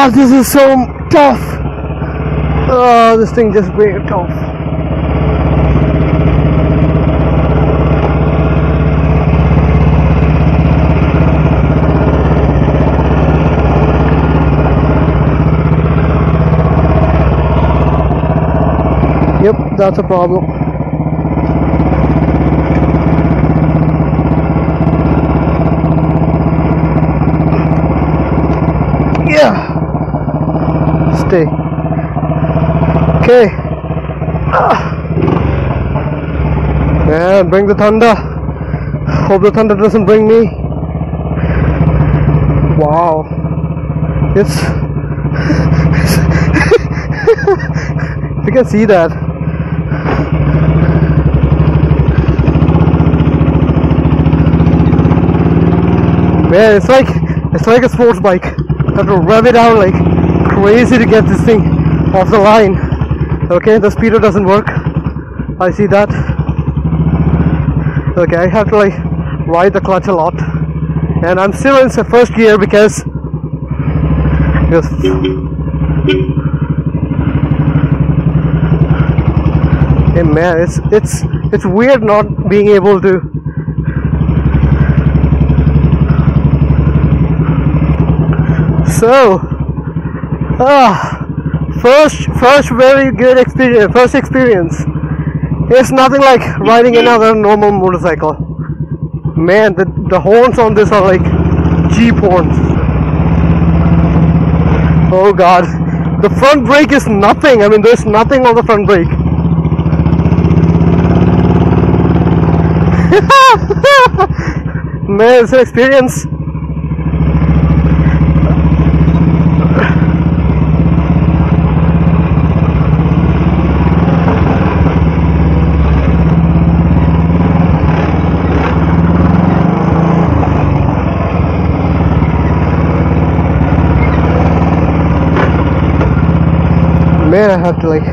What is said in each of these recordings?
God, this is so tough. Oh, this thing just very tough. Yep, that's a problem. Yeah. Stay. Okay. Man, bring the thunder. Hope the thunder doesn't bring me. Wow. It's you can see that. Man, it's like a sports bike. I have to rev it out like crazy to get this thing off the line. Okay, the speedo doesn't work. I see that. Okay, I have to like ride the clutch a lot, and I'm still in the first gear because hey man, it's weird not being able to. So, first very good experience. First experience. It's nothing like riding another normal motorcycle. Man, the horns on this are like Jeep horns. Oh God, the front brake is nothing. I mean, there's nothing on the front brake. Man, it's an experience. Man, I have to like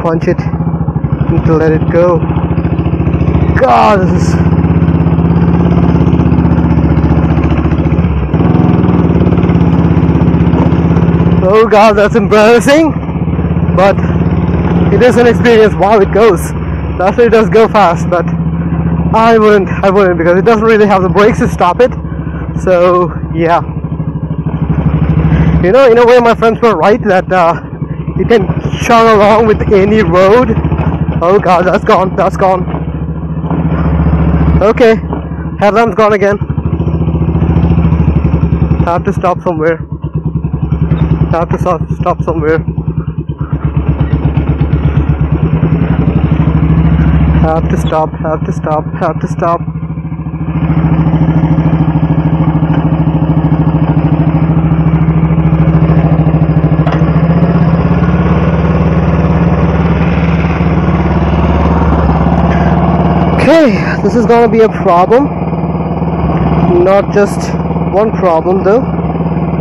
punch it and to let it go. God, this is. Oh God, that's embarrassing. But it is an experience. Wow, it goes. Actually, it does go fast, but I wouldn't because it doesn't really have the brakes to stop it. So yeah, in a way, my friends were right that. You can chug along with any road. Oh God, that's gone. That's gone. Okay, headlamp's gone again. Have to stop somewhere. Have to stop somewhere. Have to stop. Have to stop. Have to stop. Okay, this is gonna be a problem. Not just one problem though,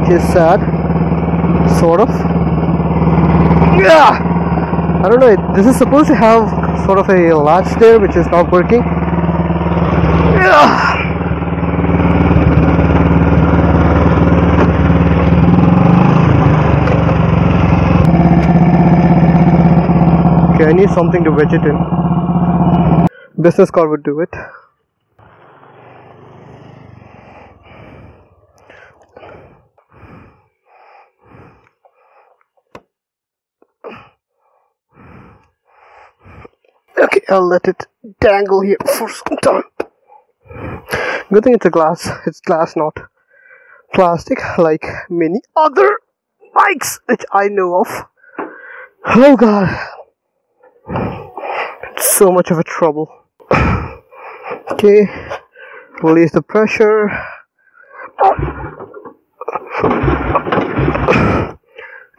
which is sad. Sort of. Yeah! I don't know, this is supposed to have sort of a latch there which is not working. Yeah! Okay, I need something to wedge it in. Business car would do it. Okay, I'll let it dangle here for some time. Good thing it's a glass. It's glass, not plastic, like many other bikes which I know of. Oh God, it's so much of a trouble. Okay, release the pressure.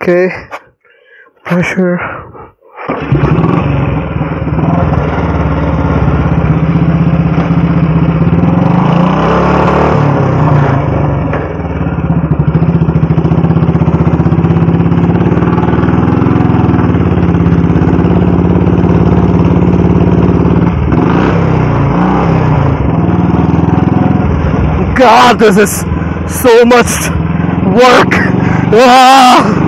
Okay, pressure. God, this is so much work. Ah!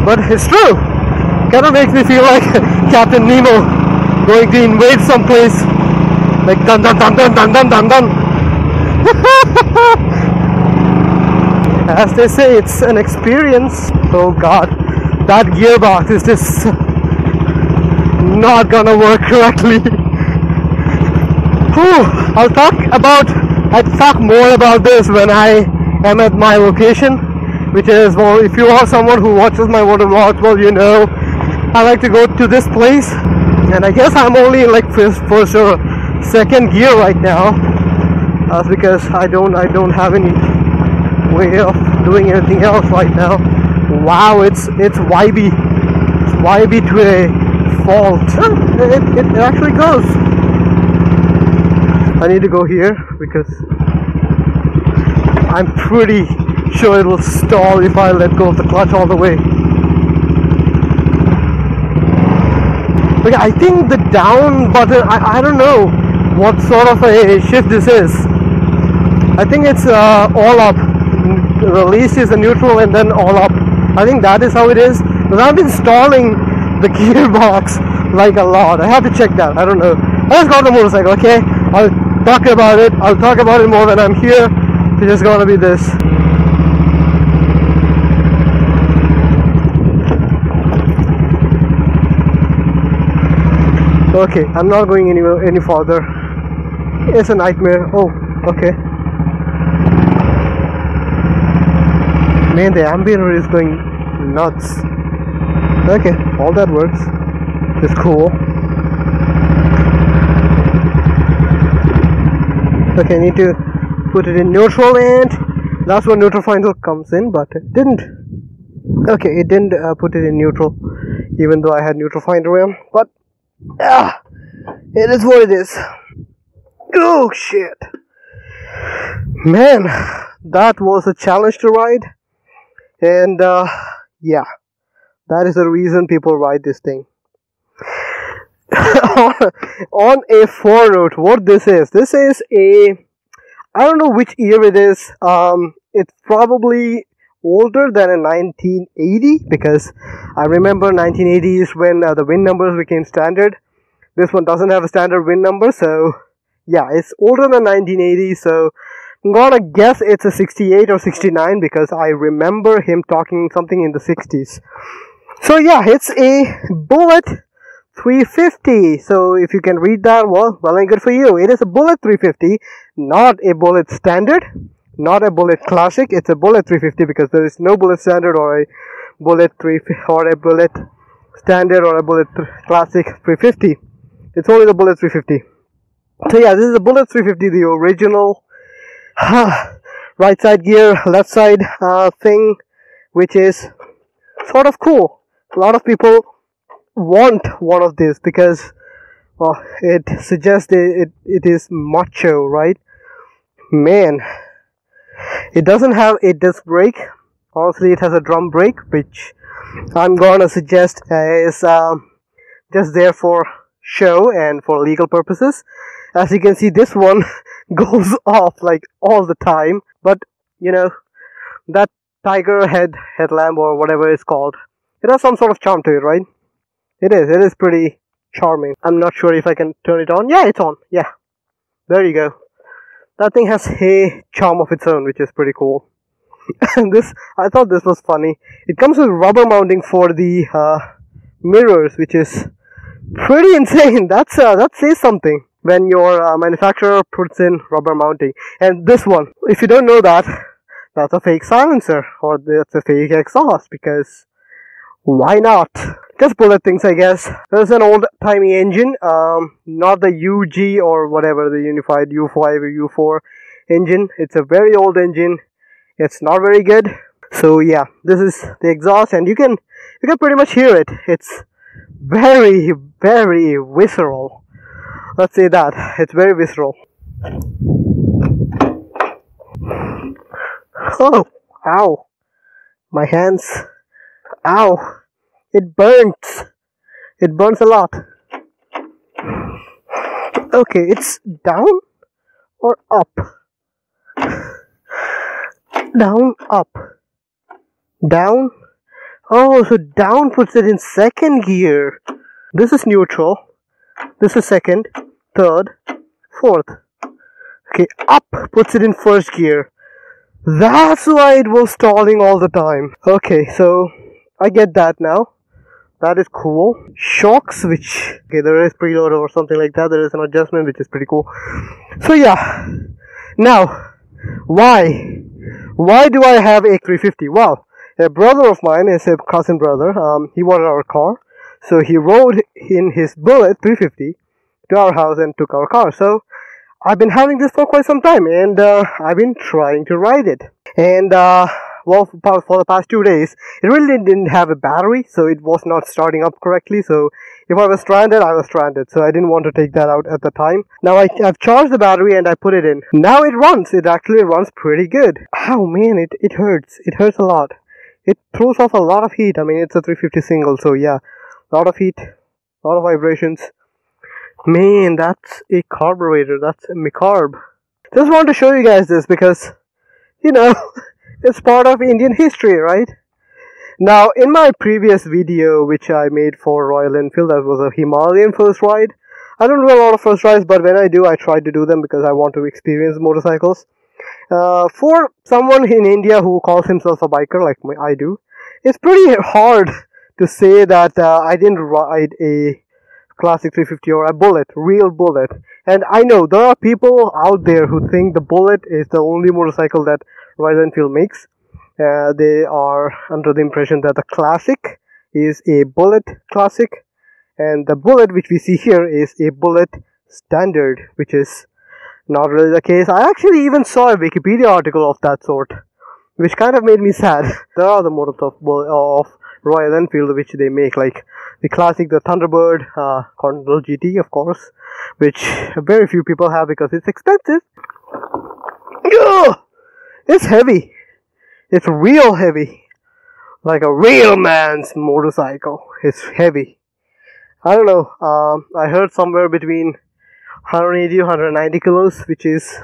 But it's true. Kind of makes me feel like Captain Nemo going to invade someplace. Like dun dun dun dun dun dun dun dun. As they say, it's an experience. Oh God, that gearbox is just not gonna work correctly. I'll talk more about this when I am at my location, which is, well, if you are someone who watches my water vlogs, well, you know, I like to go to this place, and I guess I'm only in like first or second gear right now, because I don't have any way of doing anything else right now. Wow, it's YB to a fault. It actually goes. I need to go here because I'm pretty sure it will stall if I let go of the clutch all the way. Okay, I think the down button, I don't know what sort of a shift this is. I think it's all up. Release is a neutral and then all up. I think that is how it is. But I've been stalling the gearbox like a lot. I have to check that. I don't know. I just got the motorcycle, okay? I'll talk about it. I'll talk about it more when I'm here. It's just gonna be this. Okay, I'm not going anywhere any farther. It's a nightmare. Oh, okay. Man, the ambienter is going nuts. Okay, all that works. It's cool. Okay, I need to put it in neutral, and that's where neutral finder comes in, but it didn't. Okay, it didn't put it in neutral, even though I had neutral finder in. But it is what it is. Oh shit, man, that was a challenge to ride, and yeah, that is the reason people ride this thing. On a 4 note, what this is a, I don't know which year it is. It's probably older than a 1980, because I remember 1980 is when the VIN numbers became standard. This one doesn't have a standard VIN number, so yeah, it's older than 1980. So I'm gonna guess it's a 68 or 69, because I remember him talking something in the 60s. So yeah, it's a Bullet 350. So if you can read that, well and good for you. It is a Bullet 350, not a Bullet Standard, not a Bullet Classic. It's a Bullet 350, because there is no Bullet Standard or a Bullet 350 or a Bullet Standard or a Bullet Classic 350. It's only the Bullet 350. So yeah, this is a Bullet 350, the original right side gear, left side thing, which is sort of cool. A lot of people want one of these because, well, it suggests it is macho, right? Man, it doesn't have a disc brake. Honestly, it has a drum brake, which I'm gonna suggest is just there for show and for legal purposes. As you can see, this one goes off like all the time, but you know, that tiger headlamp or whatever it's called, it has some sort of charm to it, right? It is pretty charming. I'm not sure if I can turn it on. Yeah, it's on. Yeah, there you go. That thing has a charm of its own, which is pretty cool. And I thought this was funny. It comes with rubber mounting for the mirrors, which is pretty insane. That says something when your manufacturer puts in rubber mounting. And this one, if you don't know that, that's a fake silencer, or that's a fake exhaust, because why not? Just Bullet things, I guess. There's an old-timey engine, not the UG or whatever, the unified U5 or U4 engine. It's a very old engine. It's not very good. So yeah, this is the exhaust, and you can pretty much hear it. It's very, very visceral. Let's say that. It's very visceral. Oh, ow. My hands. Ow. It burns. It burns a lot. Okay, it's down. or up? Down, up, down. Oh, so down puts it in second gear. This is neutral. This is second, third, fourth. Okay, up puts it in first gear. That's why it was stalling all the time. Okay, so I get that now. That is cool. Shock switch. Okay, there is preload or something like that. There is an adjustment which is pretty cool. So yeah. Now, why? Why do I have a 350? Well, a brother of mine is a cousin brother. He wanted our car. So he rode in his Bullet 350 to our house and took our car. So I've been having this for quite some time, and I've been trying to ride it. And well, for the past 2 days, it really didn't have a battery, so it was not starting up correctly. So if I was stranded, I was stranded. So I didn't want to take that out at the time. Now I've charged the battery and I put it in. Now it runs. It actually runs pretty good. Oh man, it hurts. It hurts a lot. It throws off a lot of heat. I mean, it's a 350 single, so yeah, a lot of heat, a lot of vibrations. Man, that's a carburetor. That's a carb. Just want to show you guys this because, you know, it's part of Indian history, right? Now, in my previous video, which I made for Royal Enfield, that was a Himalayan first ride. I don't do a lot of first rides, but when I do, I try to do them because I want to experience motorcycles. For someone in India who calls himself a biker, like I do, it's pretty hard to say that I didn't ride a classic 350 or a Bullet, real Bullet. And I know there are people out there who think the Bullet is the only motorcycle that Royal Enfield makes. They are under the impression that the Classic is a Bullet Classic, and the Bullet which we see here is a Bullet Standard, which is not really the case. I actually even saw a Wikipedia article of that sort, which kind of made me sad. There are the models of Royal Enfield which they make, like the Classic, the Thunderbird, Continental GT, of course, which very few people have because it's expensive. Ugh! It's heavy. It's real heavy. Like a real man's motorcycle. It's heavy. I don't know. I heard somewhere between 180 or 190 kilos, which is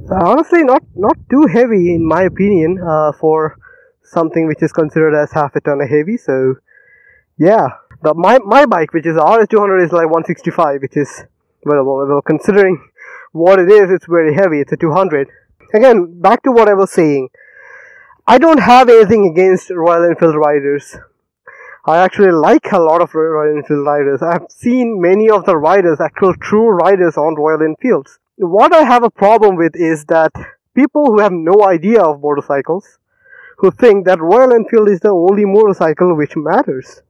honestly not too heavy in my opinion for something which is considered as half a ton of heavy. So yeah, my bike, which is RS200, is like 165, which is well considering what it is, it's very heavy. It's a 200. Again, back to what I was saying. I don't have anything against Royal Enfield riders. I actually like a lot of Royal Enfield riders. I've seen many of the riders, actual true riders on Royal Enfields. What I have a problem with is that people who have no idea of motorcycles, who think that Royal Enfield is the only motorcycle which matters.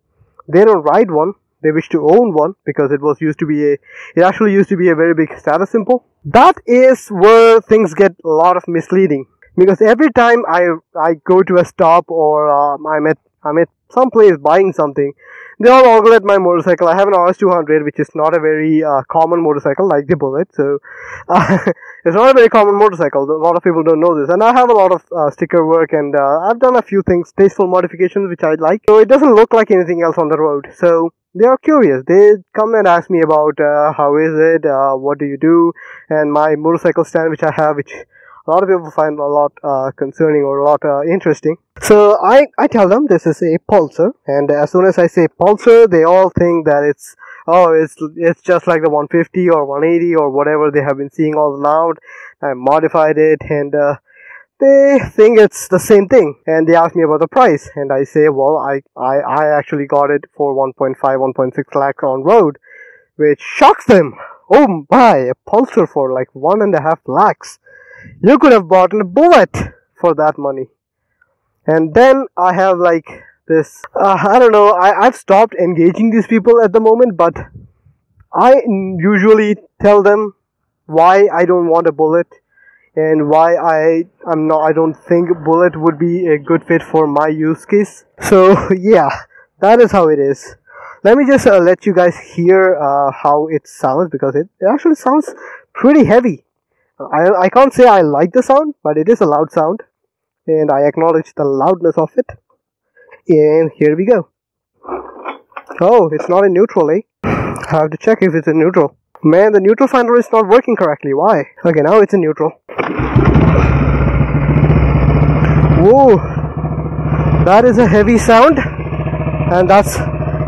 They don't ride one. They wish to own one because it actually used to be a very big status symbol. That is where things get a lot of misleading. Because every time I go to a stop or I'm at some place buying something, they all ogle at my motorcycle. I have an RS200, which is not a very common motorcycle like the Bullet. So it's not a very common motorcycle. A lot of people don't know this. And I have a lot of sticker work, and I've done a few things, tasteful modifications, which I like. So it doesn't look like anything else on the road. So they are curious. They come and ask me about how is it, what do you do, and my motorcycle stand, which I have, which a lot of people find a lot concerning or a lot interesting. So I tell them this is a Pulsar, and as soon as I say Pulsar, they all think that it's just like the 150 or 180 or whatever they have been seeing all around. I modified it, and they think it's the same thing, and they ask me about the price, and I say, well, I actually got it for 1.5, 1.6 lakhs on road, which shocks them. Oh my, a Pulsar for like 1.5 lakhs. You could have bought a Bullet for that money. And then I have like this, I don't know, I've stopped engaging these people at the moment, but I usually tell them why I don't want a Bullet and why I don't think Bullet would be a good fit for my use case. So yeah, that is how it is. Let me just let you guys hear how it sounds, because it actually sounds pretty heavy. I can't say I like the sound, but it is a loud sound, and I acknowledge the loudness of it. And here we go. Oh, it's not in neutral, eh? I have to check if it's in neutral. Man, the neutral finder is not working correctly. Why? Okay, now it's in neutral. Whoa, that is a heavy sound, and that's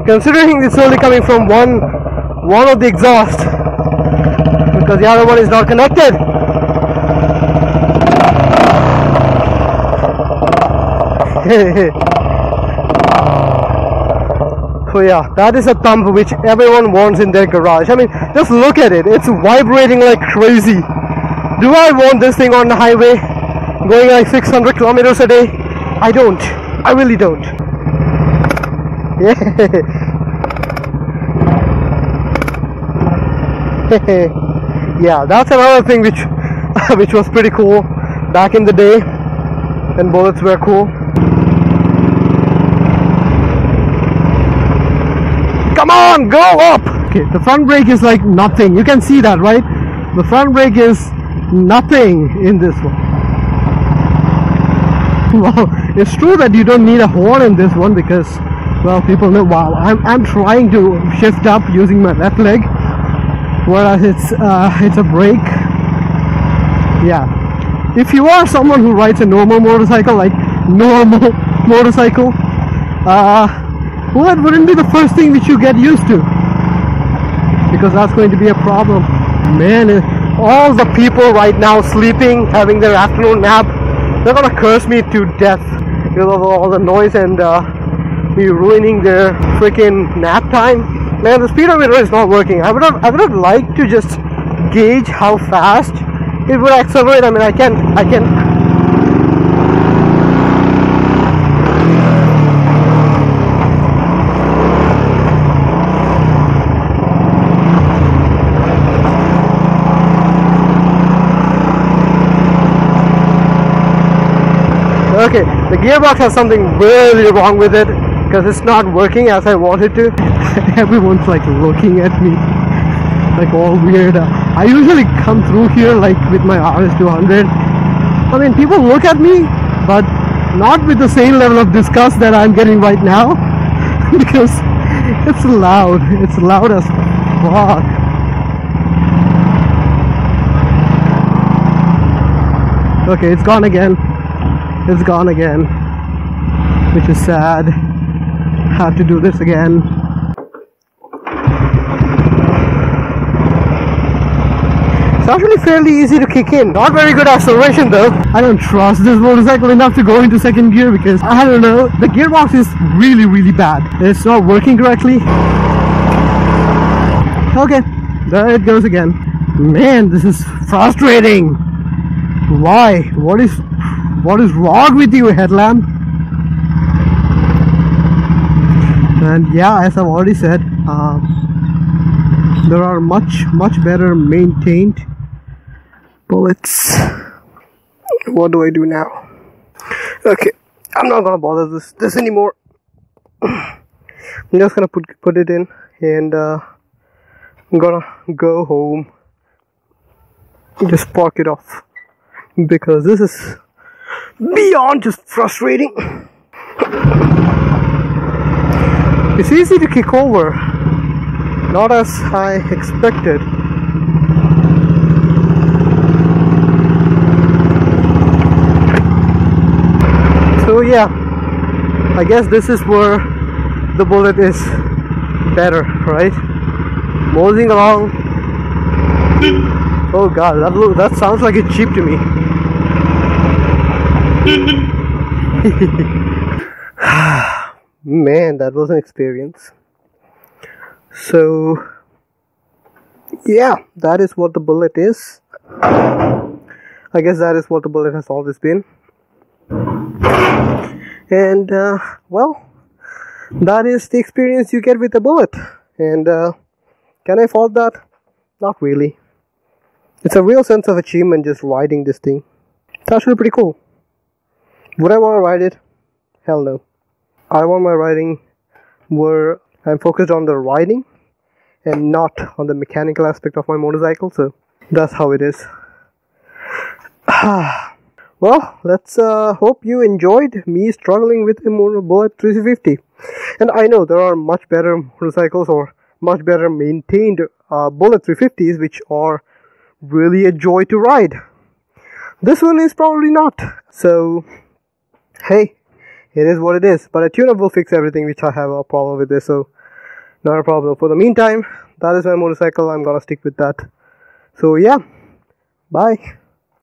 considering it's only coming from one of the exhaust, because the other one is not connected. So yeah, that is a thump which everyone wants in their garage. I mean, just look at it. It's vibrating like crazy. Do I want this thing on the highway going like 600 kilometers a day? I don't. I really don't. Yeah. Yeah, that's another thing which was pretty cool back in the day when bullets were cool. Come on, go up! Okay, the front brake is like nothing. You can see that, right? The front brake is nothing in this one. Well, it's true that you don't need a horn in this one because, well, people know. Wow, I'm trying to shift up using my left leg, whereas it's a brake. Yeah, if you are someone who rides a normal motorcycle, well, that wouldn't be the first thing which you get used to, because that's going to be a problem. Man, all the people right now sleeping, having their afternoon nap, they're gonna curse me to death because of all the noise and me ruining their freaking nap time. Man, the speedometer is not working. I would have liked to just gauge how fast it would accelerate. I mean, I can. Okay, the gearbox has something really wrong with it because it's not working as I want it to. Everyone's like looking at me like all weird. I usually come through here like with my RS200. I mean, people look at me, but not with the same level of disgust that I'm getting right now because it's loud. It's loud as fuck. Okay, it's gone again. It's gone again, which is sad. Have to do this again. It's actually fairly easy to kick in. Not very good acceleration though. I don't trust this motorcycle enough to go into second gear because, I don't know, the gearbox is really bad. It's not working correctly. Okay, there it goes again. Man, this is frustrating. Why? What is wrong with you, headlamp? And yeah, as I've already said, there are much better maintained bullets. What do I do now? Okay, I'm not gonna bother this anymore. I'm just gonna put it in, and I'm gonna go home and just park it off because this is beyond just frustrating. It's easy to kick over, not as I expected. So yeah, I guess this is where the bullet is better, right? Moseying along. Oh god, that sounds like it's cheap to me. Man, that was an experience. So yeah, that is what the bullet is. I guess that is what the bullet has always been. And well, that is the experience you get with the bullet. And can I fault that? Not really. It's a real sense of achievement just riding this thing. It's actually pretty cool. Would I want to ride it? Hell no. I want my riding where I'm focused on the riding and not on the mechanical aspect of my motorcycle, so that's how it is. Well, let's hope you enjoyed me struggling with a Bullet 350. And I know there are much better motorcycles or much better maintained Bullet 350s, which are really a joy to ride. This one is probably not. So, hey, it is what it is. But a tune-up will fix everything, which I have a problem with this, so not a problem. For the meantime, that is my motorcycle. I'm gonna stick with that. So yeah, bye.